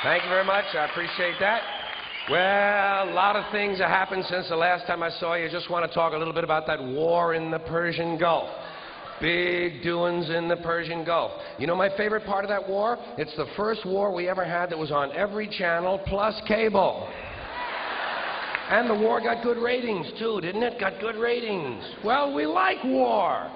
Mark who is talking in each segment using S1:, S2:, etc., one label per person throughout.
S1: Thank you very much. I appreciate that. Well, a lot of things have happened since the last time I saw you. Just want to talk a little bit about that war in the Persian Gulf. Big doings in the Persian Gulf. You know my favorite part of that war? It's the first war we ever had that was on every channel plus cable. And the war got good ratings, too, didn't it? Got good ratings. Well, we like war.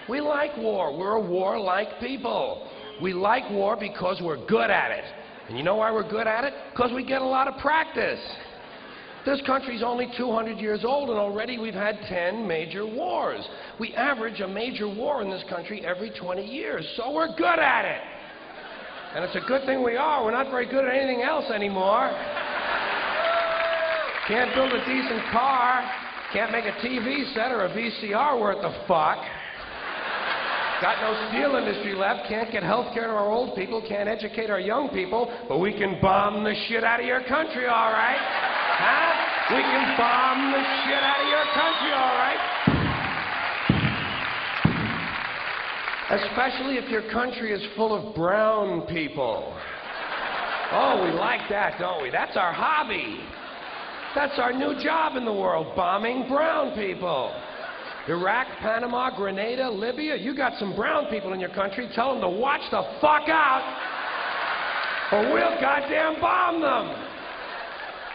S1: We like war. We're a war-like people. We like war because we're good at it. And you know why we're good at it? Because we get a lot of practice. This country's only 200 years old, and already we've had 10 major wars. We average a major war in this country every 20 years, so we're good at it. And it's a good thing we are. We're not very good at anything else anymore. Can't build a decent car. Can't make a TV set or a VCR worth the fuck. Got no steel industry left. Can't get health care to our old people. Can't educate our young people. But we can bomb the shit out of your country, all right? Huh? We can bomb the shit out of your country, all right? Especially if your country is full of brown people. Oh, we like that, don't we? That's our hobby. That's our new job in the world, bombing brown people. Iraq, Panama, Grenada, Libya, you got some brown people in your country. Tell them to watch the fuck out, or we'll goddamn bomb them.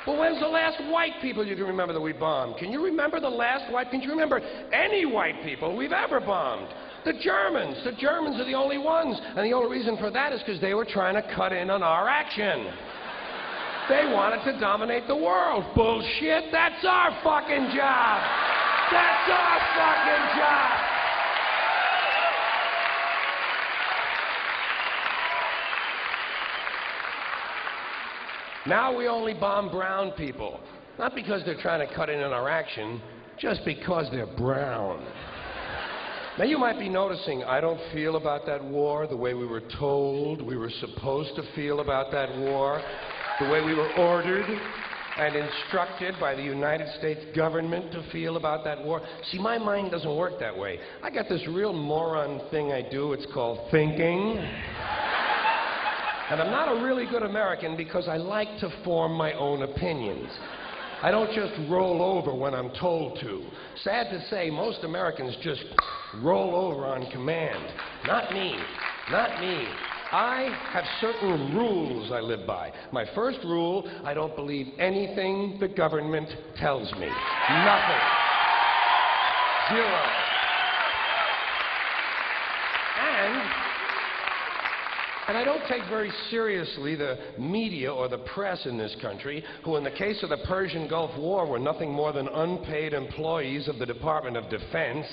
S1: Well, when's the last white people you can remember that we bombed? Can you remember the last white? Can you remember any white people we've ever bombed? The Germans. The Germans are the only ones. And the only reason for that is because they were trying to cut in on our action. They wanted to dominate the world. Bullshit. That's our fucking job. That's our fucking job. Now we only bomb brown people. Not because they're trying to cut in on our action, just because they're brown. Now you might be noticing I don't feel about that war the way we were told we were supposed to feel about that war, the way we were ordered and instructed by the United States government to feel about that war. See, my mind doesn't work that way. I got this real moron thing I do. It's called thinking. And I'm not a really good American because I like to form my own opinions. I don't just roll over when I'm told to. Sad to say, most Americans just roll over on command. Not me. Not me. I have certain rules I live by. My first rule, I don't believe anything the government tells me. Nothing. Zero. And I don't take very seriously the media or the press in this country, who in the case of the Persian Gulf War were nothing more than unpaid employees of the Department of Defense,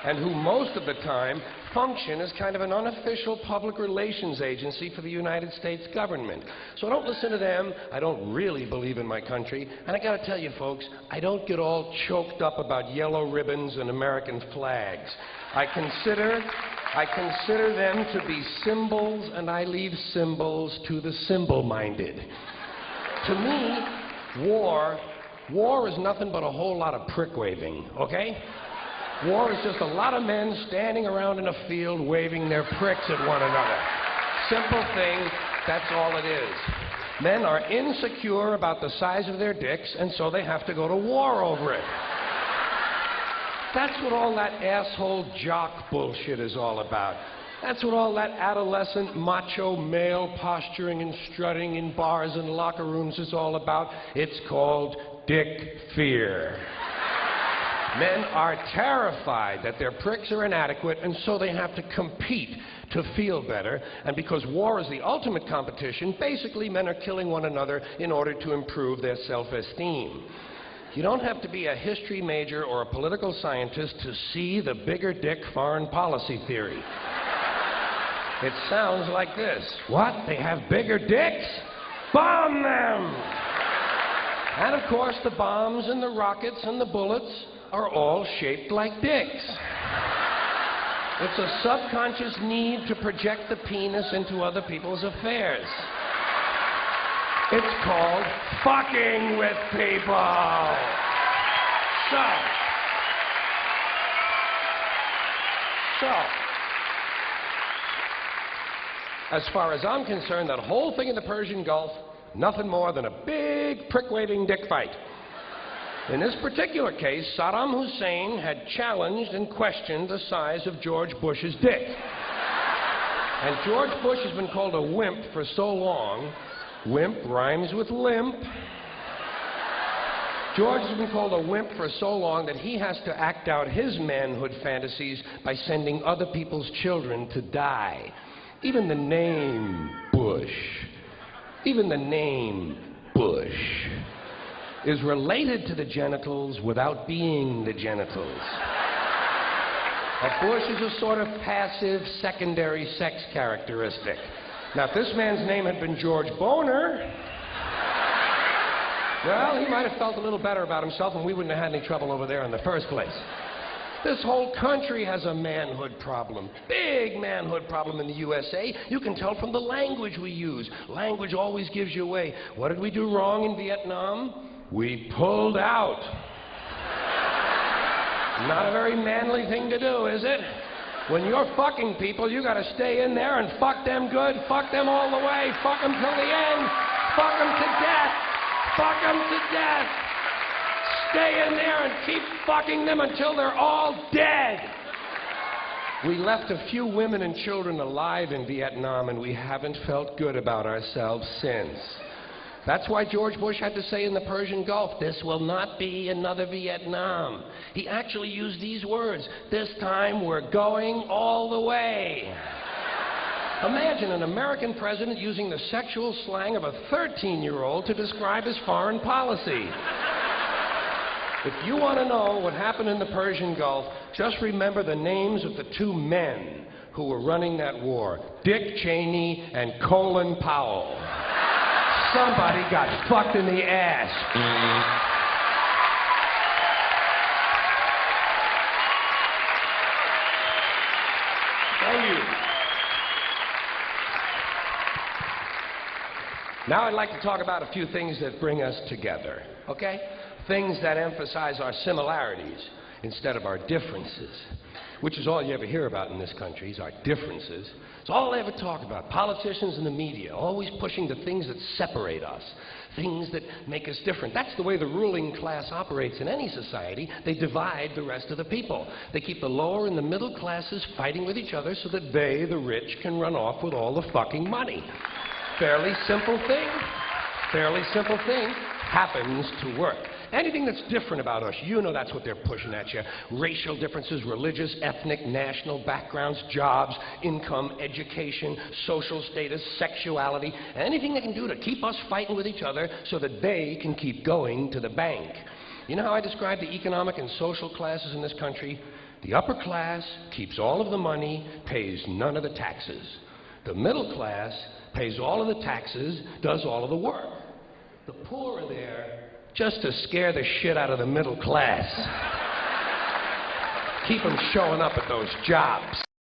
S1: and who most of the time function as kind of an unofficial public relations agency for the United States government. So I don't listen to them. I don't really believe in my country. And I gotta tell you folks, I don't get all choked up about yellow ribbons and American flags. I consider them to be symbols, and I leave symbols to the symbol-minded. To me, war is nothing but a whole lot of prick-waving, okay? War is just a lot of men standing around in a field waving their pricks at one another. Simple thing, that's all it is. Men are insecure about the size of their dicks, and so they have to go to war over it. That's what all that asshole jock bullshit is all about. That's what all that adolescent macho male posturing and strutting in bars and locker rooms is all about. It's called dick fear. Men are terrified that their pricks are inadequate, and so they have to compete to feel better. And because war is the ultimate competition, basically men are killing one another in order to improve their self-esteem. You don't have to be a history major or a political scientist to see the bigger dick foreign policy theory. It sounds like this. What? They have bigger dicks? Bomb them! And of course, the bombs and the rockets and the bullets are all shaped like dicks. It's a subconscious need to project the penis into other people's affairs. It's called fucking with people. As far as I'm concerned, that whole thing in the Persian Gulf, nothing more than a big prick-waving dick fight. In this particular case, Saddam Hussein had challenged and questioned the size of George Bush's dick. And George Bush has been called a wimp for so long. Wimp rhymes with limp. George has been called a wimp for so long that he has to act out his manhood fantasies by sending other people's children to die. Even the name Bush is related to the genitals without being the genitals. A bush is a sort of passive secondary sex characteristic. Now, if this man's name had been George Boner, well, he might have felt a little better about himself and we wouldn't have had any trouble over there in the first place. This whole country has a manhood problem. Big manhood problem in the USA. You can tell from the language we use. Language always gives you away. What did we do wrong in Vietnam? We pulled out. Not a very manly thing to do, is it? When you're fucking people, you gotta stay in there and fuck them good, fuck them all the way, fuck them till the end, fuck them to death, fuck them to death. Stay in there and keep fucking them until they're all dead. We left a few women and children alive in Vietnam, and we haven't felt good about ourselves since. That's why George Bush had to say in the Persian Gulf, "This will not be another Vietnam." He actually used these words, "This time we're going all the way." Imagine an American president using the sexual slang of a 13-year-old to describe his foreign policy. If you want to know what happened in the Persian Gulf, just remember the names of the two men who were running that war, Dick Cheney and Colin Powell. Somebody got fucked in the ass. Thank you. Now I'd like to talk about a few things that bring us together, okay? Things that emphasize our similarities instead of our differences, which is all you ever hear about in this country, is our differences. It's all they ever talk about. Politicians and the media, always pushing the things that separate us, things that make us different. That's the way the ruling class operates in any society. They divide the rest of the people. They keep the lower and the middle classes fighting with each other so that they, the rich, can run off with all the fucking money. Fairly simple thing. Fairly simple thing. Happens to work. Anything that's different about us, you know that's what they're pushing at you. Racial differences, religious, ethnic, national backgrounds, jobs, income, education, social status, sexuality, anything they can do to keep us fighting with each other so that they can keep going to the bank. You know how I describe the economic and social classes in this country? The upper class keeps all of the money, pays none of the taxes. The middle class pays all of the taxes, does all of the work. The poor are there just to scare the shit out of the middle class. Keep them showing up at those jobs.